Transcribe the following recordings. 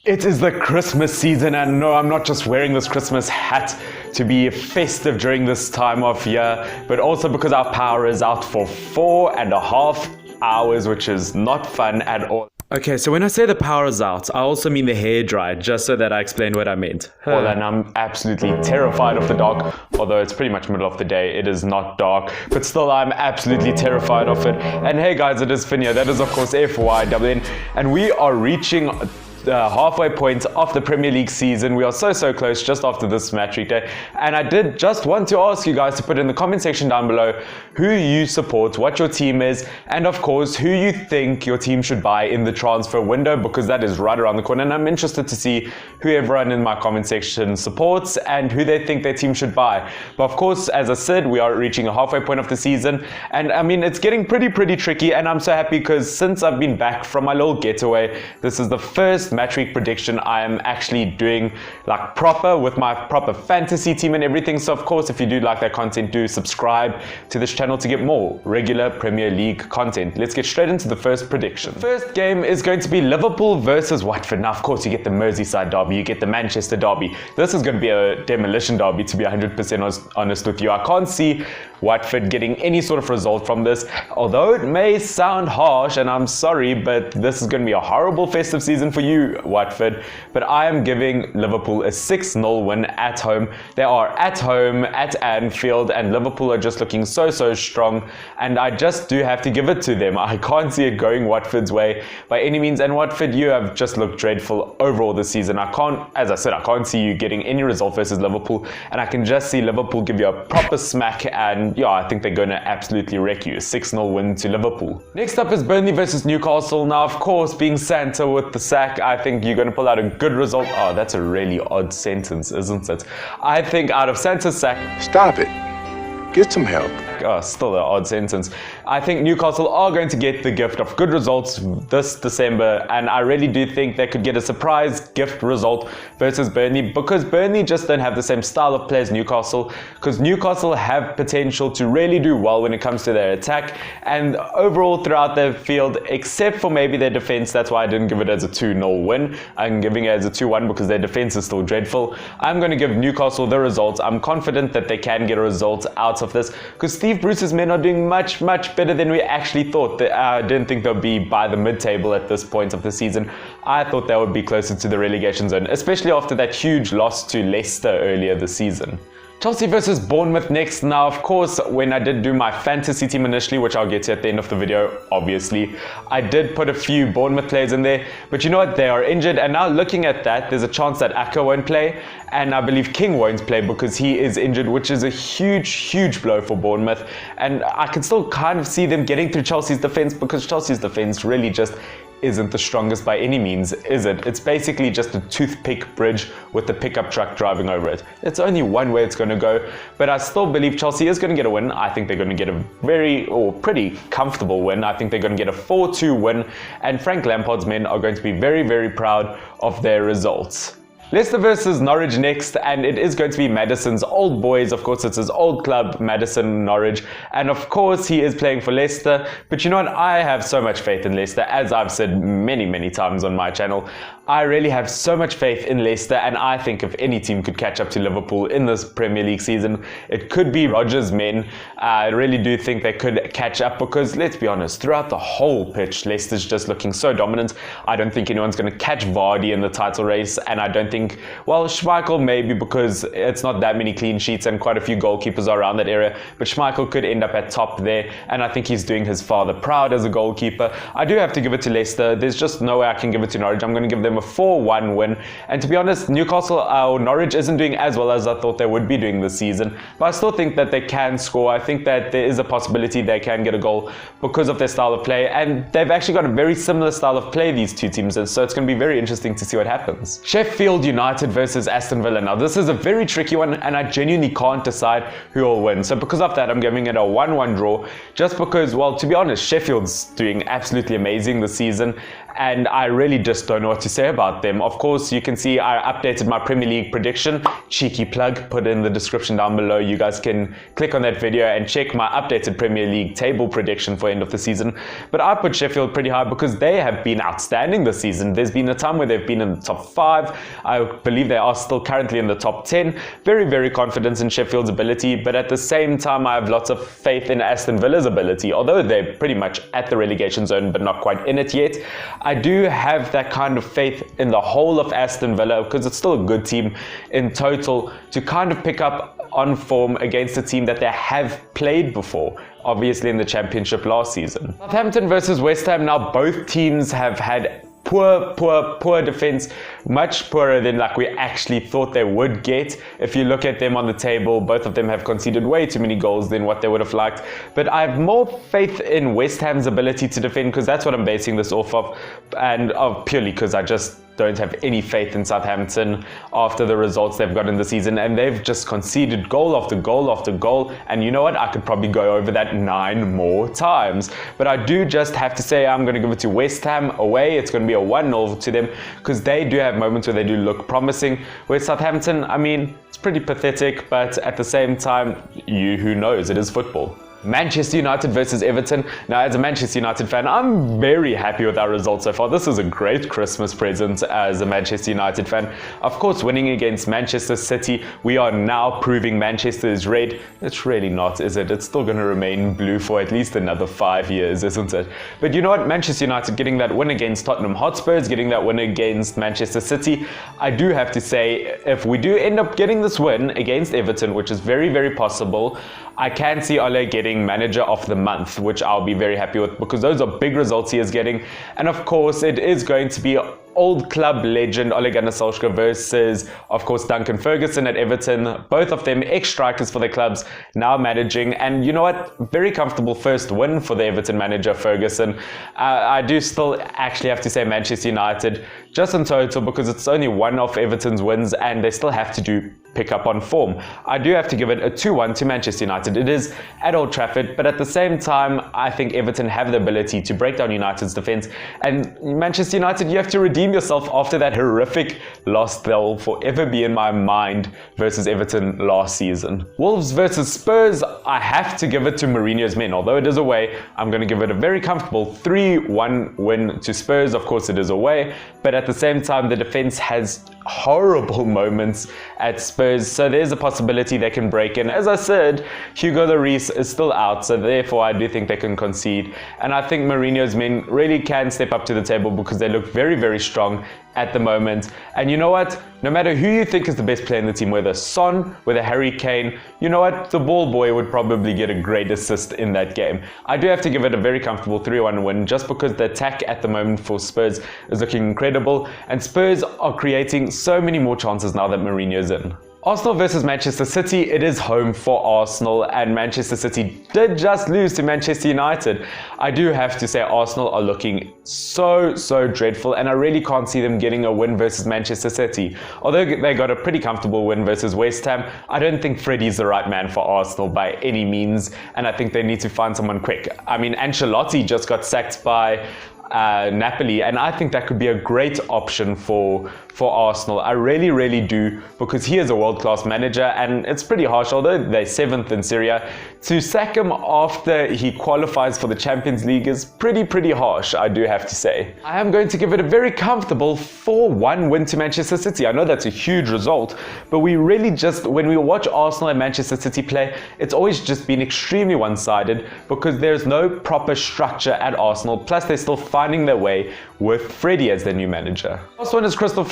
It is the Christmas season, and no, I'm not just wearing this Christmas hat to be festive during this time of year, but also because our power is out for 4.5 hours, which is not fun at all. Okay, so when I say the power is out, I also mean the hairdryer, just so that I explain what I meant. Well, and I'm absolutely terrified of the dark, although it's pretty much middle of the day. It is not dark, but still I'm absolutely terrified of it. And hey guys, it is Finn here. That is of course FYWN, and we are reaching the halfway point of the Premier League season. We are so close just after this match week day, and I did just want to ask you guys to put in the comment section down below who you support, what your team is, and of course who you think your team should buy in the transfer window, because that is right around the corner, and I'm interested to see who everyone in my comment section supports and who they think their team should buy. But of course, as I said, we are reaching a halfway point of the season, and I mean it's getting pretty tricky, and I'm so happy because since I've been back from my little getaway, this is the first match week prediction I am actually doing like proper with my proper fantasy team and everything. So of course, if you do like that content, do subscribe to this channel to get more regular Premier League content. Let's get straight into the first prediction. The first game is going to be Liverpool versus Watford. Now of course you get the Merseyside derby, you get the Manchester derby. This is going to be a demolition derby, to be 100% honest with you. I can't see Watford getting any sort of result from this, although it may sound harsh, and I'm sorry, but this is going to be a horrible festive season for you, Watford. But I am giving Liverpool a 6-0 win at home. They are at home at Anfield, and Liverpool are just looking so strong, and I just do have to give it to them. I can't see it going Watford's way by any means, and Watford, you have just looked dreadful overall this season. As I said, I can't see you getting any result versus Liverpool, and I can just see Liverpool give you a proper smack, and yeah, I think they're going to absolutely wreck you. A 6-0 win to Liverpool. Next up is Burnley versus Newcastle. Now, of course, being Santa with the sack, I think you're going to pull out a good result. Oh, that's a really odd sentence, isn't it? I think out of Santa's sack... Stop it. Get some help. Oh, still an odd sentence. I think Newcastle are going to get the gift of good results this December, and I really do think they could get a surprise gift result versus Burnley, because Burnley just don't have the same style of play as Newcastle, because Newcastle have potential to really do well when it comes to their attack and overall throughout their field, except for maybe their defense. That's why I didn't give it as a 2-0 win. I'm giving it as a 2-1 because their defense is still dreadful. I'm going to give Newcastle the result. I'm confident that they can get a result out of this, because Steve Bruce's men are doing much better than we actually thought. I didn't think they'll be by the mid-table at this point of the season. I thought they would be closer to the relegation zone, especially after that huge loss to Leicester earlier this season. Chelsea versus Bournemouth next. Now, of course, when I did do my fantasy team initially, which I'll get to at the end of the video, obviously, I did put a few Bournemouth players in there. But you know what? They are injured. And now looking at that, there's a chance that Aka won't play. And I believe King won't play because he is injured, which is a huge blow for Bournemouth. And I can still kind of see them getting through Chelsea's defense, because Chelsea's defense really just isn't the strongest by any means, is it? It's basically just a toothpick bridge with a pickup truck driving over it. It's only one way it's going to go, but I still believe Chelsea is going to get a win. I think they're going to get a pretty comfortable win. I think they're going to get a 4-2 win, and Frank Lampard's men are going to be very proud of their results. Leicester versus Norwich next, and it is going to be Maddison's old boys. Of course, it's his old club, Maddison Norwich, and of course he is playing for Leicester. But you know what? I have so much faith in Leicester, as I've said many times on my channel. I really have so much faith in Leicester, and I think if any team could catch up to Liverpool in this Premier League season, it could be Rodgers' men. I really do think they could catch up, because let's be honest, throughout the whole pitch, Leicester's just looking so dominant. I don't think anyone's going to catch Vardy in the title race, and I don't think, well, Schmeichel maybe, because it's not that many clean sheets and quite a few goalkeepers are around that area, but Schmeichel could end up at top there, and I think he's doing his father proud as a goalkeeper. I do have to give it to Leicester. There's just no way I can give it to Norwich. I'm going to give them a 4-1 win, and to be honest, Norwich isn't doing as well as I thought they would be doing this season, but I still think that they can score. I think that there is a possibility they can get a goal because of their style of play, and they've actually got a very similar style of play, these two teams, and so it's going to be very interesting to see what happens. Sheffield United versus Aston Villa. Now this is a very tricky one, and I genuinely can't decide who will win. So because of that, I'm giving it a 1-1 draw, just because, well, to be honest, Sheffield's doing absolutely amazing this season, and I really just don't know what to say about them. Of course, you can see I updated my Premier League prediction. Cheeky plug, put in the description down below. You guys can click on that video and check my updated Premier League table prediction for end of the season. But I put Sheffield pretty high because they have been outstanding this season. There's been a time where they've been in the top 5. I believe they are still currently in the top 10. Very, very confident in Sheffield's ability, but at the same time, I have lots of faith in Aston Villa's ability. Although they're pretty much at the relegation zone, but not quite in it yet, I do have that kind of faith in the whole of Aston Villa because it's still a good team in total to kind of pick up on form against a team that they have played before, obviously in the Championship last season. Southampton versus West Ham. Now both teams have had poor defense, much poorer than like we actually thought they would get. If you look at them on the table, both of them have conceded way too many goals than what they would have liked. But I have more faith in West Ham's ability to defend because that's what I'm basing this off of, and purely because I just don't have any faith in Southampton after the results they've got in the season, and they've just conceded goal after goal after goal. And you know what? I could probably go over that 9 more times. But I do just have to say I'm going to give it to West Ham away. It's going to be a 1-0 to them because they do have moments where they do look promising. Where Southampton, I mean, it's pretty pathetic, but at the same time, who knows? It is football. Manchester United versus Everton. Now, as a Manchester United fan, I'm very happy with our results so far. This is a great Christmas present as a Manchester United fan. Of course, winning against Manchester City, we are now proving Manchester is red. It's really not, is it? It's still going to remain blue for at least another 5 years, isn't it? But you know what? Manchester United getting that win against Tottenham Hotspurs, getting that win against Manchester City. I do have to say, if we do end up getting this win against Everton, which is very, very possible, I can see Ole getting Manager of the Month, which I'll be very happy with because those are big results he is getting. And of course, it is going to be old club legend Ole Gunnar Solskjaer versus, of course, Duncan Ferguson at Everton. Both of them ex-strikers for their clubs, now managing. And you know what? Very comfortable first win for the Everton manager, Ferguson. I do still actually have to say Manchester United, just in total, because it's only one of Everton's wins and they still have to pick up on form. I do have to give it a 2-1 to Manchester United. It is at Old Trafford, but at the same time, I think Everton have the ability to break down United's defense. And Manchester United, you have to redeem yourself after that horrific loss. They'll forever be in my mind versus Everton last season. Wolves versus Spurs, I have to give it to Mourinho's men. Although it is away, I'm going to give it a very comfortable 3-1 win to Spurs. Of course, it is away, but at the same time, the defense has horrible moments at Spurs, so there's a possibility they can break in. As I said, Hugo Lloris is still out, so therefore I do think they can concede, and I think Mourinho's men really can step up to the table because they look very, very strong at the moment. And you know what? No matter who you think is the best player in the team, whether Son, whether Harry Kane, you know what? The ball boy would probably get a great assist in that game. I do have to give it a very comfortable 3-1 win just because the attack at the moment for Spurs is looking incredible, and Spurs are creating so many more chances now that Mourinho's in. Arsenal versus Manchester City. It is home for Arsenal, and Manchester City did just lose to Manchester United. I do have to say Arsenal are looking so dreadful, and I really can't see them getting a win versus Manchester City. Although they got a pretty comfortable win versus West Ham, I don't think Freddie's the right man for Arsenal by any means, and I think they need to find someone quick. I mean, Ancelotti just got sacked by Napoli, and I think that could be a great option for Arsenal. I really do, because he is a world-class manager, and it's pretty harsh, although they're 7th in Serie A, to sack him after he qualifies for the Champions League is pretty harsh, I do have to say. I am going to give it a very comfortable 4-1 win to Manchester City. I know that's a huge result, but we really just, when we watch Arsenal and Manchester City play, it's always just been extremely one-sided because there's no proper structure at Arsenal, plus they're still finding their way with Freddie as their new manager. Last one is Crystal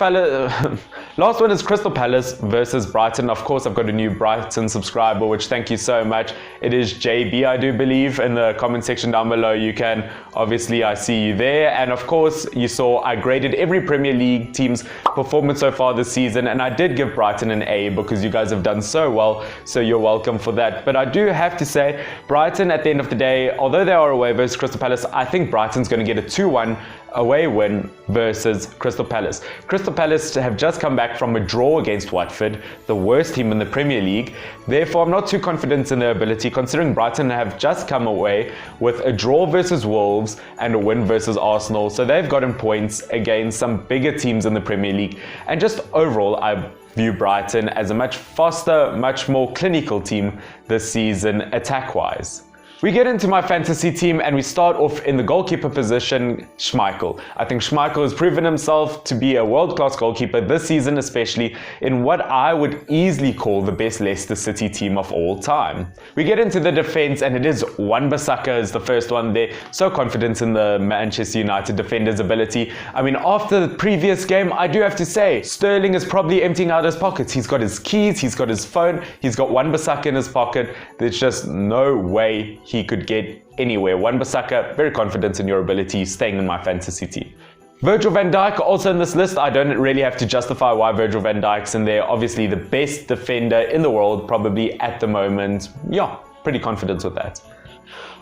Palace versus Brighton. Of course, I've got a new Brighton subscriber, which thank you so much. It is JB, I do believe. In the comment section down below, you can, obviously, I see you there. And of course, you saw I graded every Premier League team's performance so far this season, and I did give Brighton an A because you guys have done so well, so you're welcome for that. But I do have to say, Brighton, at the end of the day, although they are away versus Crystal Palace, I think Brighton's going to get a 2-1 away win versus Crystal Palace. Crystal Palace have just come back back from a draw against Watford, the worst team in the Premier League. Therefore, I'm not too confident in their ability, considering Brighton have just come away with a draw versus Wolves and a win versus Arsenal. So they've gotten points against some bigger teams in the Premier League. And just overall, I view Brighton as a much faster, much more clinical team this season, attack-wise. We get into my fantasy team and we start off in the goalkeeper position, Schmeichel. I think Schmeichel has proven himself to be a world-class goalkeeper this season, especially in what I would easily call the best Leicester City team of all time. We get into the defense and it is Wan-Bissaka as the first one there. So confident in the Manchester United defender's ability. I mean, after the previous game, I do have to say, Sterling is probably emptying out his pockets. He's got his keys, he's got his phone, he's got Wan-Bissaka in his pocket. There's just no way he could get anywhere. Wan-Bissaka, very confident in your ability, staying in my fantasy team. Virgil van Dijk also in this list. I don't really have to justify why Virgil van Dijk's in there. Obviously the best defender in the world probably at the moment. Yeah, pretty confident with that.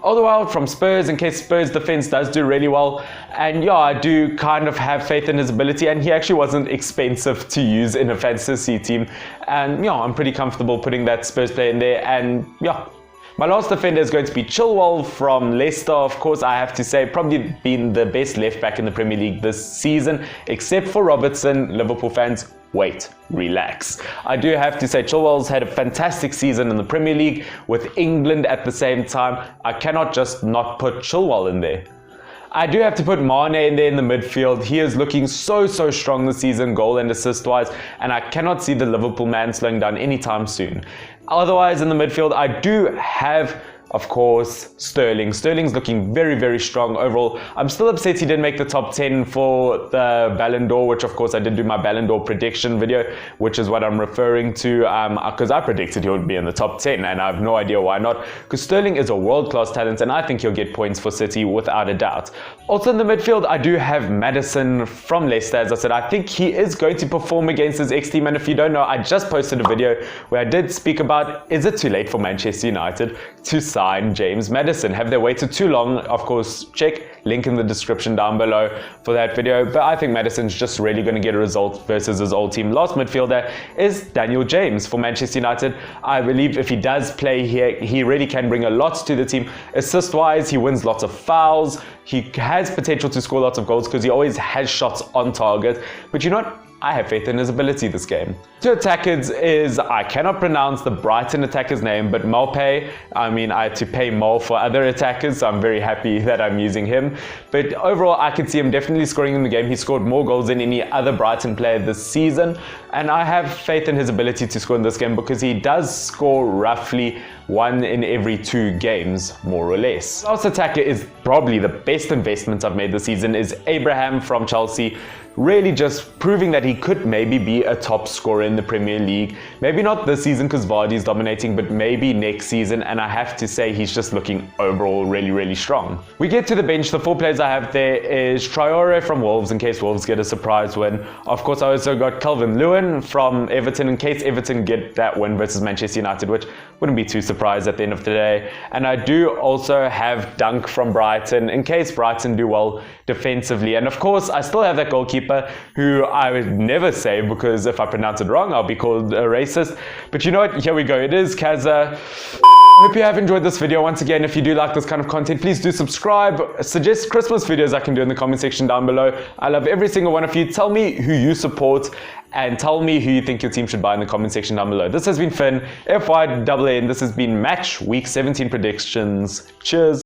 Otherwise, from Spurs, in case Spurs defense does do really well, and yeah, I do kind of have faith in his ability, and he actually wasn't expensive to use in a fantasy team, and yeah, I'm pretty comfortable putting that Spurs player in there, and yeah. My last defender is going to be Chilwell from Leicester. Of course, I have to say, probably been the best left back in the Premier League this season, except for Robertson. Liverpool fans, wait, relax. I do have to say, Chilwell's had a fantastic season in the Premier League with England at the same time. I cannot just not put Chilwell in there. I do have to put Mane in there in the midfield. He is looking so strong this season, goal and assist wise, and I cannot see the Liverpool man slowing down anytime soon. Otherwise, in the midfield, I do have, of course, Sterling. Sterling's looking very strong overall. I'm still upset he didn't make the top 10 for the Ballon d'Or, which of course I did do my Ballon d'Or prediction video, which is what I'm referring to, because I predicted he would be in the top 10, and I have no idea why not, because Sterling is a world-class talent, and I think he'll get points for City without a doubt. Also in the midfield, I do have Maddison from Leicester. As I said, I think he is going to perform against his ex-team, and if you don't know, I just posted a video where I did speak about, is it too late for Manchester United to sign James Maddison? Have they waited too long? Of course, check, link in the description down below for that video, but I think Maddison's just really going to get a result versus his old team. Last midfielder is Daniel James for Manchester United. I believe if he does play here, he really can bring a lot to the team. Assist-wise, he wins lots of fouls. He has potential to score lots of goals because he always has shots on target. But you know what? I have faith in his ability this game. Two attackers is, I cannot pronounce the Brighton attacker's name, but Maupay. I mean, I had to pay more for other attackers, so I'm very happy that I'm using him. But overall, I could see him definitely scoring in the game. He scored more goals than any other Brighton player this season, and I have faith in his ability to score in this game because he does score roughly 1 in every 2 games, more or less. Last attacker is probably the best investment I've made this season is Abraham from Chelsea. Really just proving that he could maybe be a top scorer in the Premier League. Maybe not this season because Vardy's dominating, but maybe next season, and I have to say he's just looking overall really strong. We get to the bench. The 4 players I have there is Traore from Wolves in case Wolves get a surprise win. Of course, I also got Calvert-Lewin from Everton in case Everton get that win versus Manchester United, which wouldn't be too surprised at the end of the day. And I do also have Dunk from Brighton in case Brighton do well defensively. And of course, I still have that goalkeeper who I would never say because if I pronounce it wrong, I'll be called a racist. But you know what? Here we go. It is Kaza. Hope you have enjoyed this video. Once again, if you do like this kind of content, please do subscribe. Suggest Christmas videos I can do in the comment section down below. I love every single one of you. Tell me who you support and tell me who you think your team should buy in the comment section down below. This has been Finn, FYNN. This has been Match Week 17 predictions. Cheers.